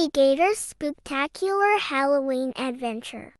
Toothy Gator's Spooktacular Halloween Adventure.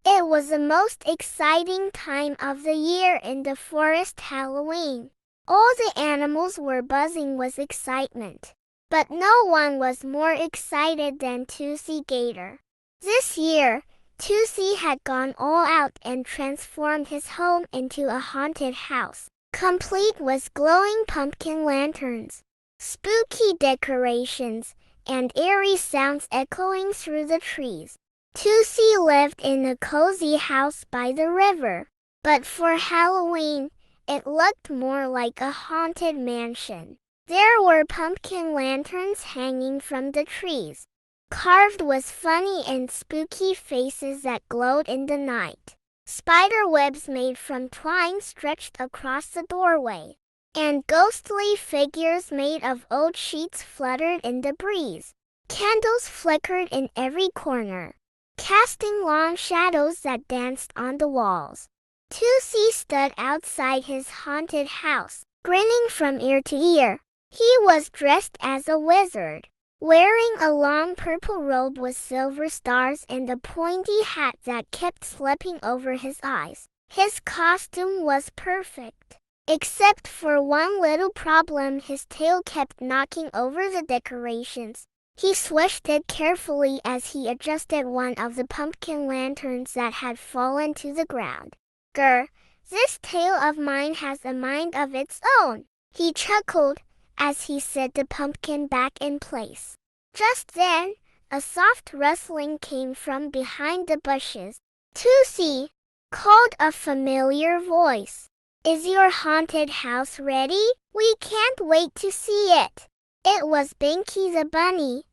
It was the most exciting time of the year in the forest Halloween. All the animals were buzzing with excitement. But no one was more excited than Toothy Gator. This year, Toothy had gone all out and transformed his home into a haunted house, complete with glowing pumpkin lanterns, spooky decorations, and eerie sounds echoing through the trees. Toothy lived in a cozy house by the river, but for Halloween, it looked more like a haunted mansion. There were pumpkin lanterns hanging from the trees, carved with funny and spooky faces that glowed in the night. Spider webs made from twine stretched across the doorway, and ghostly figures made of old sheets fluttered in the breeze. Candles flickered in every corner, casting long shadows that danced on the walls. Toothy stood outside his haunted house, grinning from ear to ear. He was dressed as a wizard, wearing a long purple robe with silver stars and a pointy hat that kept slipping over his eyes. His costume was perfect, except for one little problem: his tail kept knocking over the decorations. He swished it carefully as he adjusted one of the pumpkin lanterns that had fallen to the ground. "Grr, this tail of mine has a mind of its own," he chuckled as he set the pumpkin back in place. Just then, a soft rustling came from behind the bushes. "Toothy," called a familiar voice. "Is your haunted house ready? We can't wait to see it." It was Binky the bunny,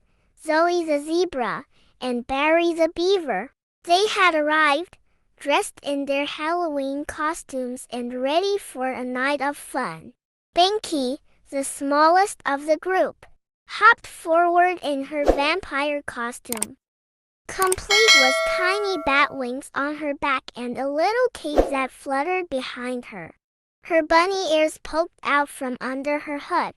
Zoey the zebra, and Barry the beaver. They had arrived, dressed in their Halloween costumes and ready for a night of fun. Binky, the smallest of the group, hopped forward in her vampire costume, complete with tiny bat wings on her back and a little cape that fluttered behind her. Her bunny ears poked out from under her hood,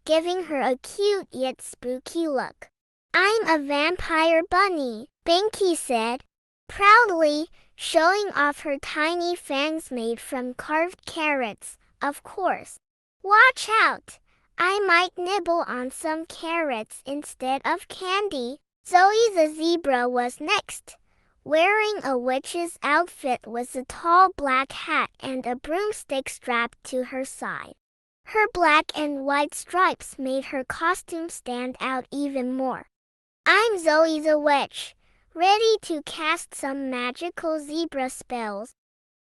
giving her a cute yet spooky look. "I'm a vampire bunny," Binky said, proudly, showing off her tiny fangs made from carved carrots, of course. "Watch out! I might nibble on some carrots instead of candy." Zoey the zebra was next, wearing a witch's outfit with a tall black hat and a broomstick strapped to her side. Her black and white stripes made her costume stand out even more. "I'm Zoey the witch, ready to cast some magical zebra spells,"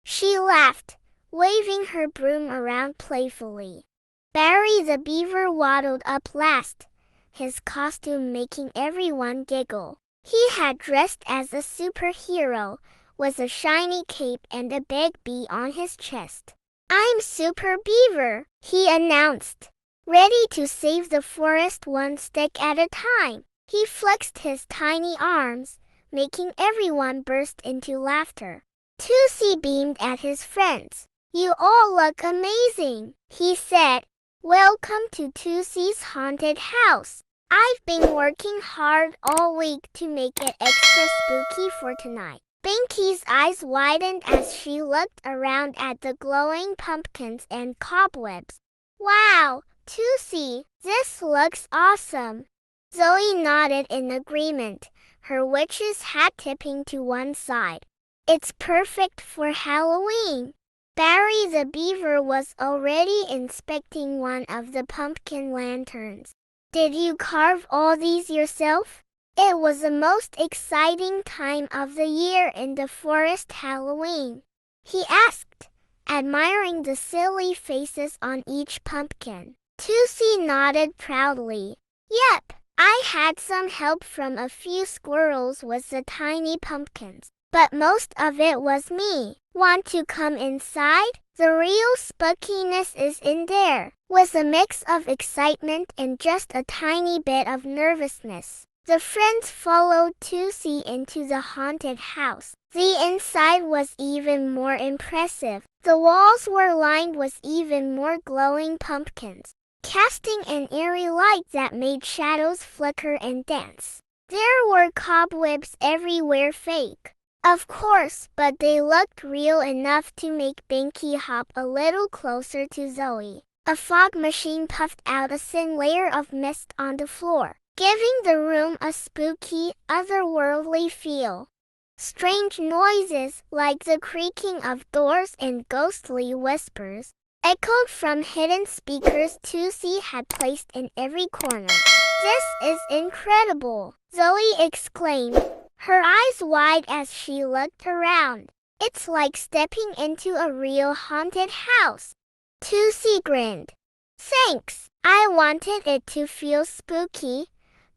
she laughed, waving her broom around playfully. Barry the beaver waddled up last, his costume making everyone giggle. He had dressed as a superhero, with a shiny cape and a big bee on his chest. "I'm Super Beaver," he announced, ready to save the forest one stick at a time. He flexed his tiny arms, making everyone burst into laughter. Toothy beamed at his friends. "You all look amazing," he said. "Welcome to Toothy's haunted house. I've been working hard all week to make it extra spooky for tonight." Binky's eyes widened as she looked around at the glowing pumpkins and cobwebs. "Wow, Toothy, this looks awesome." Zoey nodded in agreement, her witch's hat tipping to one side. "It's perfect for Halloween." Barry the beaver was already inspecting one of the pumpkin lanterns. "Did you carve all these yourself?" It was the most exciting time of the year in the forest Halloween, he asked, admiring the silly faces on each pumpkin. Toothy nodded proudly. "Yep, I had some help from a few squirrels with the tiny pumpkins, but most of it was me. Want to come inside? The real spookiness is in there," with a mix of excitement and just a tiny bit of nervousness. The friends followed Toothy into the haunted house. The inside was even more impressive. The walls were lined with even more glowing pumpkins. casting an eerie light that made shadows flicker and dance. There were cobwebs everywhere, fake, of course, but they looked real enough to make Binky hop a little closer to Zoey. A fog machine puffed out a thin layer of mist on the floor, giving the room a spooky, otherworldly feel. Strange noises, like the creaking of doors and ghostly whispers, echoed from hidden speakers Toothy had placed in every corner. "This is incredible!" Zoey exclaimed, her eyes wide as she looked around. "It's like stepping into a real haunted house." Toothy grinned. "Thanks. I wanted it to feel spooky,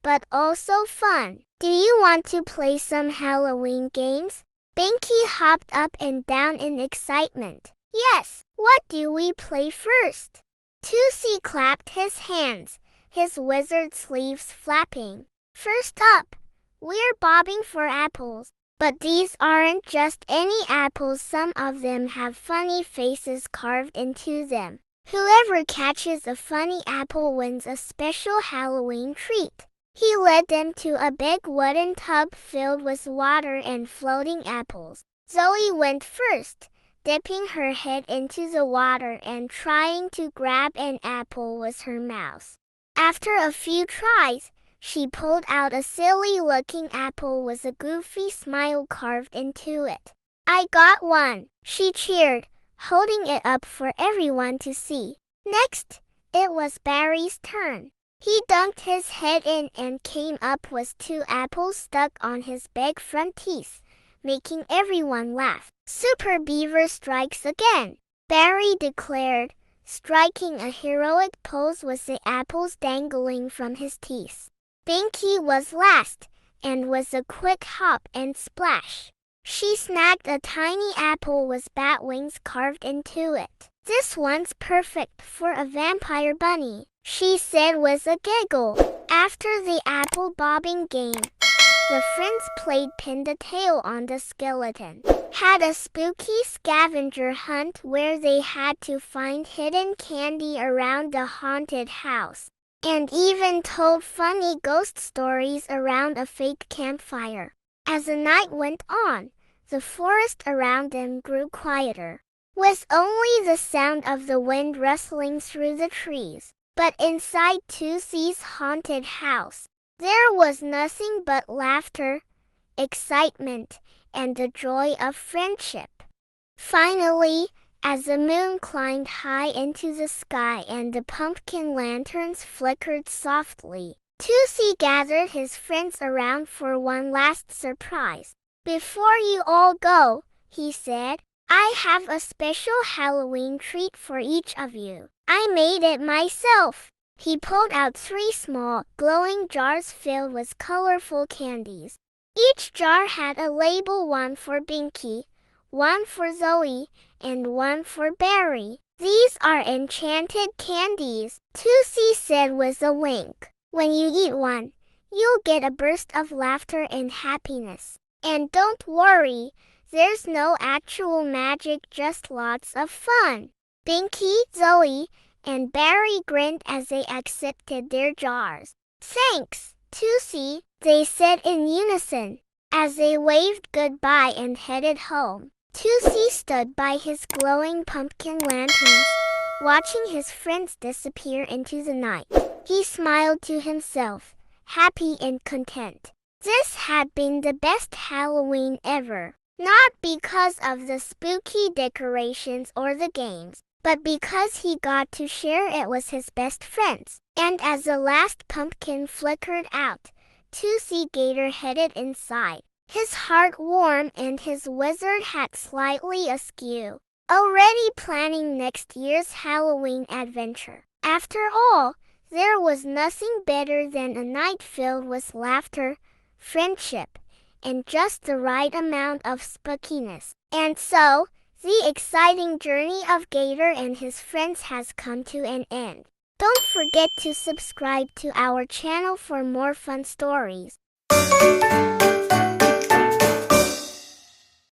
but also fun. Do you want to play some Halloween games?" Binky hopped up and down in excitement. "Yes, what do we play first?" Toothy clapped his hands, his wizard sleeves flapping. "First up, we're bobbing for apples. But these aren't just any apples, some of them have funny faces carved into them. Whoever catches a funny apple wins a special Halloween treat." He led them to a big wooden tub filled with water and floating apples. Zoey went first, dipping her head into the water and trying to grab an apple with her mouth. After a few tries, she pulled out a silly-looking apple with a goofy smile carved into it. "I got one," she cheered, holding it up for everyone to see. Next, it was Barry's turn. He dunked his head in and came up with 2 apples stuck on his big front teeth, making everyone laugh. "Super Beaver strikes again," Barry declared, striking a heroic pose with the apples dangling from his teeth. Binky was last, and with a quick hop and splash, she snagged a tiny apple with bat wings carved into it. "This one's perfect for a vampire bunny," she said with a giggle. After the apple bobbing game, the friends played pin the tail on the skeleton, had a spooky scavenger hunt where they had to find hidden candy around the haunted house, and even told funny ghost stories around a fake campfire. As the night went on, the forest around them grew quieter, with only the sound of the wind rustling through the trees. But inside Toothy's haunted house, there was nothing but laughter, excitement, and the joy of friendship. Finally, as the moon climbed high into the sky and the pumpkin lanterns flickered softly, Toothy gathered his friends around for one last surprise. "Before you all go," he said, "I have a special Halloween treat for each of you. I made it myself." He pulled out 3 small, glowing jars filled with colorful candies. Each jar had a label, one for Binky, one for Zoey, and one for Barry. "These are enchanted candies," Toothy said with a wink. "When you eat one, you'll get a burst of laughter and happiness. And don't worry, there's no actual magic, just lots of fun." Binky, Zoey, and Barry grinned as they accepted their jars. "Thanks, Toothy," they said in unison, as they waved goodbye and headed home. Toothy stood by his glowing pumpkin lanterns, watching his friends disappear into the night. He smiled to himself, happy and content. This had been the best Halloween ever, not because of the spooky decorations or the games, but because he got to share it with his best friends. And as the last pumpkin flickered out, Toothy Gator headed inside, his heart warm and his wizard hat slightly askew, already planning next year's Halloween adventure. After all, there was nothing better than a night filled with laughter, friendship, and just the right amount of spookiness. And so, the exciting journey of Gator and his friends has come to an end. Don't forget to subscribe to our channel for more fun stories.